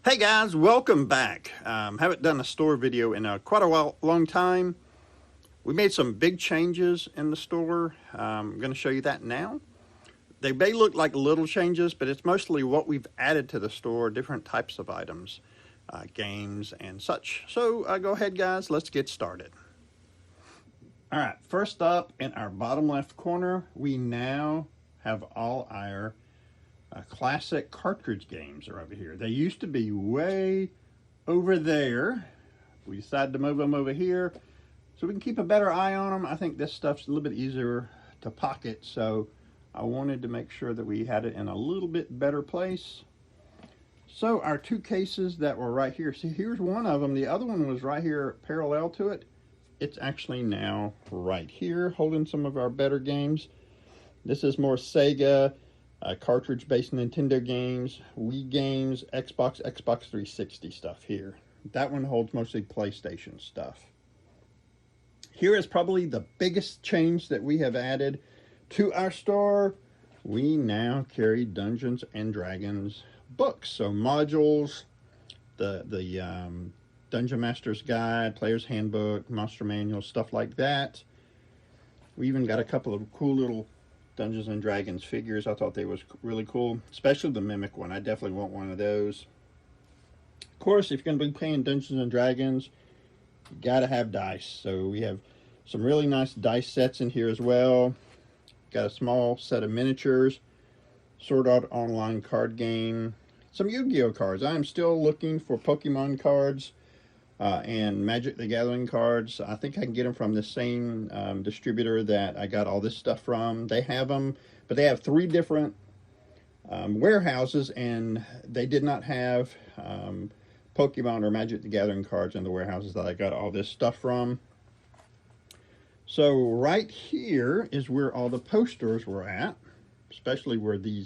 Hey guys, welcome back. Haven't done a store video in quite a long time. We made some big changes in the store. I'm going to show you that now. They may look like little changes, but it's mostly what we've added to the store, different types of items, games and such. So go ahead guys, let's get started. All right, first up in our bottom left corner, we now have all our classic cartridge games are over here. They used to be way over there. We decided to move them over here so we can keep a better eye on them. I think this stuff's a little bit easier to pocket, so I wanted to make sure that we had it in a little bit better place. So our two cases that were right here, see here's one of them. The other one was right here parallel to it. It's actually now right here holding some of our better games. This is more Sega, cartridge-based Nintendo games, Wii games, Xbox 360 stuff here. That one holds mostly PlayStation stuff. Here is probably the biggest change that we have added to our store. We now carry Dungeons and Dragons books, so modules, the Dungeon Master's Guide, Player's Handbook, Monster Manual, stuff like that. We even got a couple of cool little Dungeons and Dragons figures. I thought they was really cool, especially the Mimic one. I definitely want one of those. Of course, if you're going to be playing Dungeons and Dragons, you got to have dice. So we have some really nice dice sets in here as well. Got a small set of miniatures, Sword Art Online card game, some Yu-Gi-Oh cards. I am still looking for Pokemon cards and Magic the Gathering cards. I think I can get them from the same distributor that I got all this stuff from. They have them, but they have 3 different warehouses, and they did not have Pokemon or Magic the Gathering cards in the warehouses that I got all this stuff from. So right here is where all the posters were at, especially where the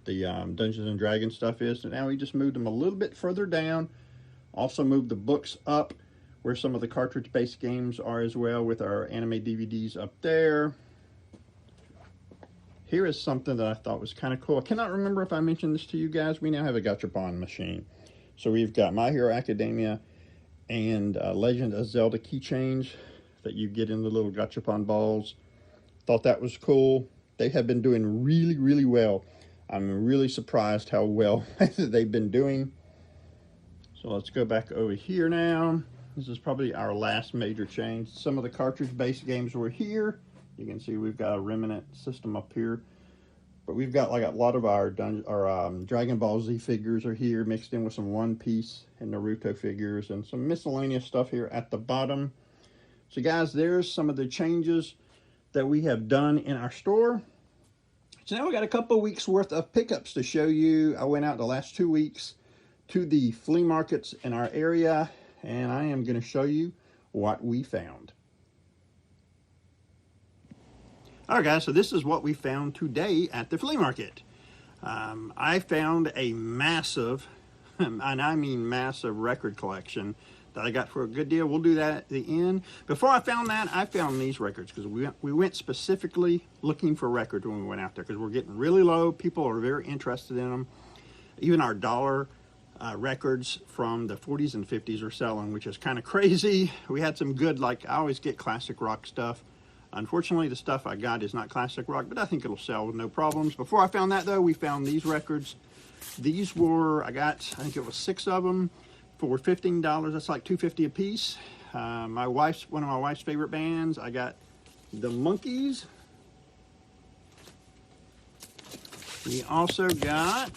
Dungeons and Dragons stuff is. So now we just moved them a little bit further down. Also moved the books up where some of the cartridge-based games are as well, with our anime DVDs up there. Here is something that I thought was kind of cool. I cannot remember if I mentioned this to you guys. We now have a gachapon machine. So we've got My Hero Academia and Legend of Zelda keychains that you get in the little gachapon balls. Thought that was cool. They have been doing really, really well. I'm really surprised how well they've been doing. So let's go back over here now. This is probably our last major change. Some of the cartridge-based games were here. You can see we've got a remnant system up here. But we've got like a lot of our Dragon Ball Z figures are here, mixed in with some One Piece and Naruto figures and some miscellaneous stuff here at the bottom. So guys, there's some of the changes that we have done in our store. So now we got a couple of weeks worth of pickups to show you. I went out the last 2 weeks to the flea markets in our area, and I am going to show you what we found. All right, guys, so this is what we found today at the flea market. I found a massive, and I mean massive, record collection that I got for a good deal. We'll do that at the end. Before I found that, I found these records because we went specifically looking for records when we went out there because we're getting really low. People are very interested in them. Even our dollar records from the 40s and 50s are selling, which is kind of crazy. We had some good, like I always get classic rock stuff. Unfortunately, the stuff I got is not classic rock, but I think it'll sell with no problems. Before I found that though, we found these records. These were, I think it was 6 of them for $15. That's like $2.50 a piece. One of my wife's favorite bands. I got the Monkees. We also got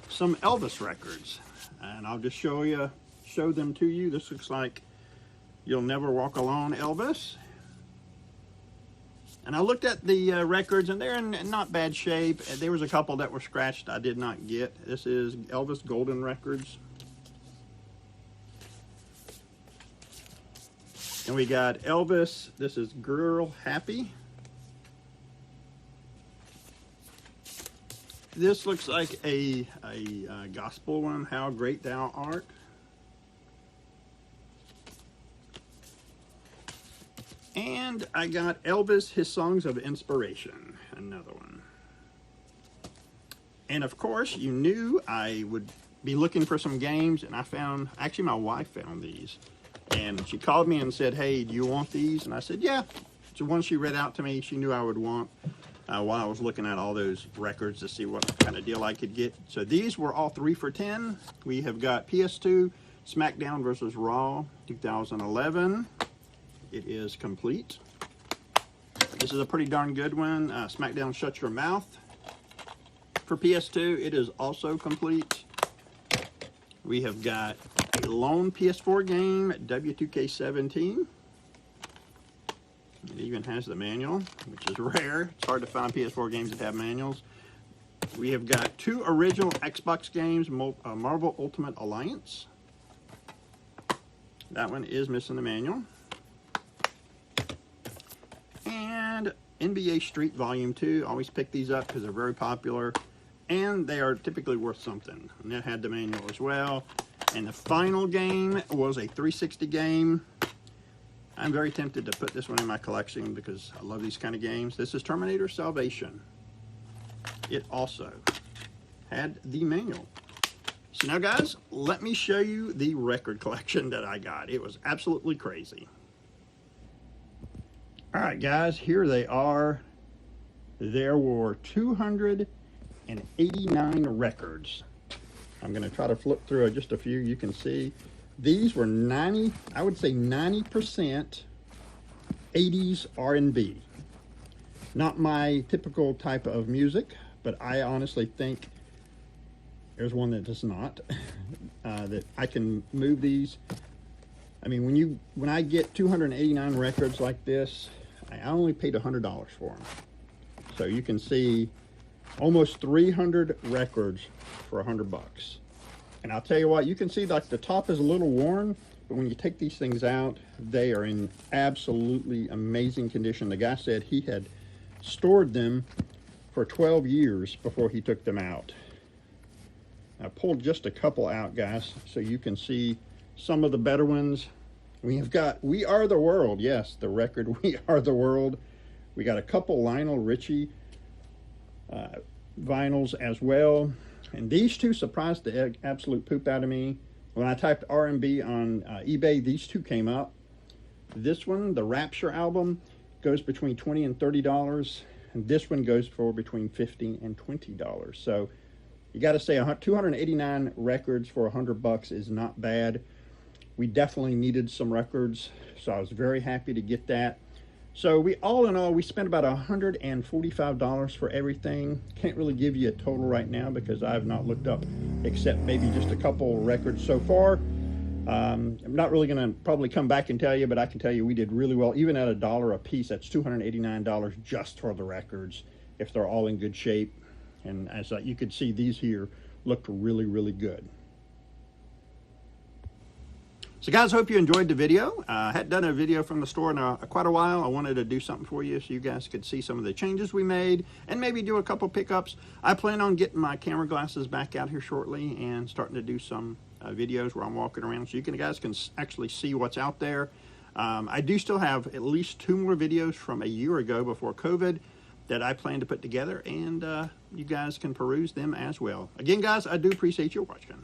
some Elvis records, and I'll just show them to you. This looks like You'll Never Walk Alone Elvis. And I looked at the records, and they're in not bad shape. There was a couple that were scratched I did not get. This is Elvis Golden Records. And we got Elvis, this is Girl Happy. This looks like a gospel one, How Great Thou Art. And I got Elvis, His Songs of Inspiration, another one. And of course, you knew I would be looking for some games, and I found, actually my wife found these. And she called me and said, hey, do you want these? And I said, yeah. So once she read out to me, she knew I would want while I was looking at all those records to see what kind of deal I could get. So these were all 3 for $10. We have got PS2 SmackDown versus Raw 2011. It is complete. This is a pretty darn good one. SmackDown Shut Your Mouth. For PS2, it is also complete. We have got a lone PS4 game, W2K17. It even has the manual, which is rare. It's hard to find PS4 games that have manuals. We have got 2 original Xbox games, Marvel Ultimate Alliance. That one is missing the manual. And NBA Street Volume 2. Always pick these up because they're very popular. And they are typically worth something. And that had the manual as well. And the final game was a 360 game. I'm very tempted to put this one in my collection because I love these kind of games. This is Terminator Salvation. It also had the manual. So now guys, let me show you the record collection that I got. It was absolutely crazy. All right guys, here they are. There were 289 records. I'm going to try to flip through just a few. You can see these were 90, I would say 90% 80s R&B. Not my typical type of music, but I honestly think there's one that does not. That I can move these. I mean, when I get 289 records like this, I only paid $100 for them. So you can see almost 300 records for $100. And I'll tell you what, you can see like the top is a little worn, but when you take these things out, they are in absolutely amazing condition. The guy said he had stored them for 12 years before he took them out. I pulled just a couple out, guys, so you can see some of the better ones. We have got We Are the World. Yes, the record We Are the World. We got a couple Lionel Richie vinyls as well. And these two surprised the absolute poop out of me. When I typed R&B on eBay, these two came up. This one, the Rapture album, goes between $20 and $30. And this one goes for between $15 and $20. So you got to say 289 records for $100 is not bad. We definitely needed some records, so I was very happy to get that. So all in all, we spent about $145 for everything. Can't really give you a total right now because I have not looked up except maybe just a couple records so far. I'm not really going to probably come back and tell you, but I can tell you we did really well. Even at $1 a piece, that's $289 just for the records if they're all in good shape. And as you could see, these here looked really, really good. So guys, hope you enjoyed the video. I hadn't done a video from the store in quite a while. I wanted to do something for you so you guys could see some of the changes we made and maybe do a couple pickups. I plan on getting my camera glasses back out here shortly and starting to do some videos where I'm walking around so you guys can actually see what's out there. I do still have at least 2 more videos from a year ago before COVID that I plan to put together, and you guys can peruse them as well. Again, guys, I do appreciate you watching.